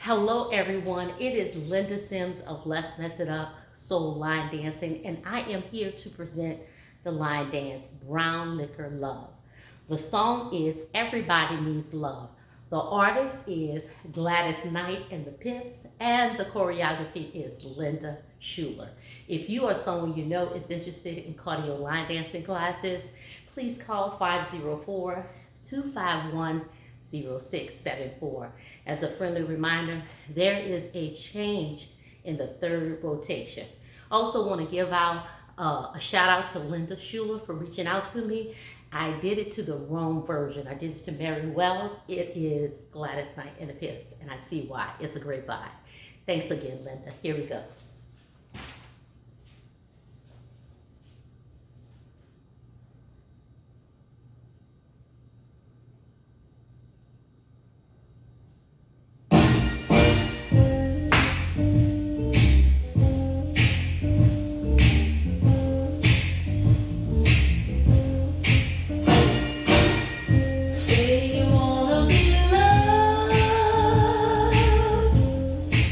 Hello everyone, it is Linda Sims of Let's Mess It Up Soul Line Dancing, and I am here to present the line dance Brown Liquor Love. The song is Everybody Needs Love. The artist is GLADYS Knight and the Pips, and the choreography is Linda SHULER. If you or someone you know is interested in cardio line dancing classes, please call 504-251-0674. As a friendly reminder, there is a change in the third rotation. Also want to give out a shout out to Linda SHULER for reaching out to me. I did it to the wrong version. I did it to Mary Wells. It is GLADYS Knight and the Pips, and I see why. It's a great vibe. Thanks again, Linda. Here we go.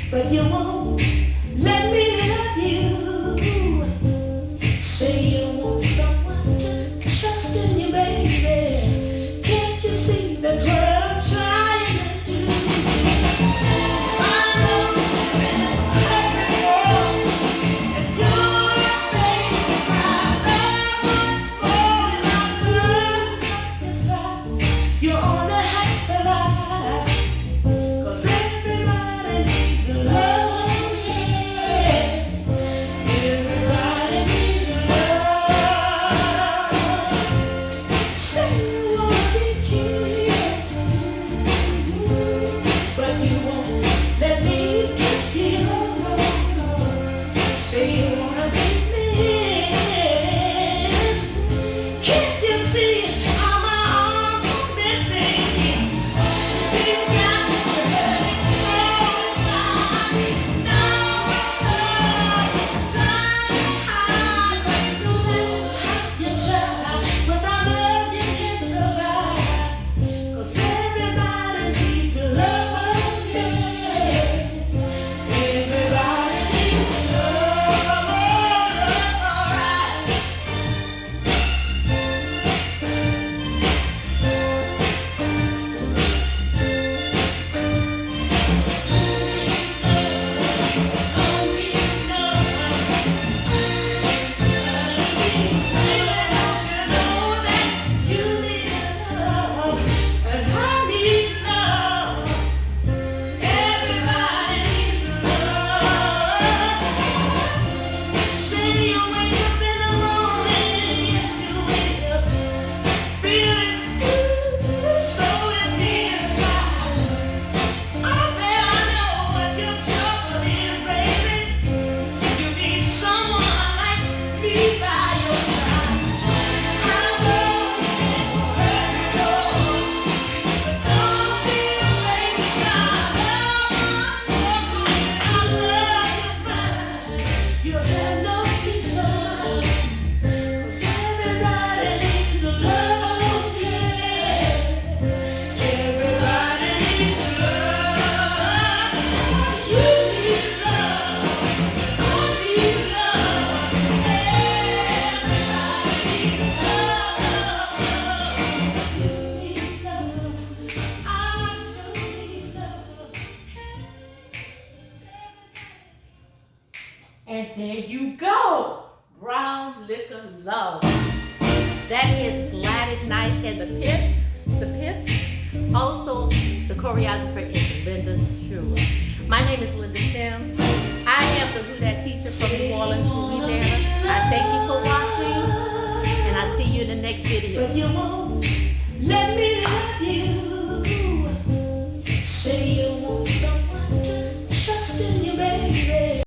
But you won't let me love you. Say you want someone to trust in you, baby. Can't you see that's what I'm trying to do? I know you've been hurt before, and you're afraid my love won't fall. Is not good. You're on the half the line. 'Cause everybody needs love, yeah. Everybody needs love. Say you wanna be curious, but you won't let me kiss you. Say you wanna be missed. Can't you see how my arms are missing? She's got me hurting so inside. Now I'm tired. No matter how you try, without love you can't survive. 'Cause everybody needs love, yeah. Everybody needs love, alright. You need someone like me by your side. I know you can't hurt me, no, but don't be afraid to try. Love must walk on, I love you fine. You have no peace of mind, 'cause everybody needs love, yeah. Everybody needs love. You need love. I need love. Everybody needs love. You need love. I sure need love. And there you go, Brown Liquor Love. That is GLADYS Knight and the Pips. Also, the choreographer is Linda SHULER. My name is Linda Sims. I am the Who Dat teacher from New Orleans, Louisiana. I thank you for watching, and I see you in the next video. But you won't let me love you.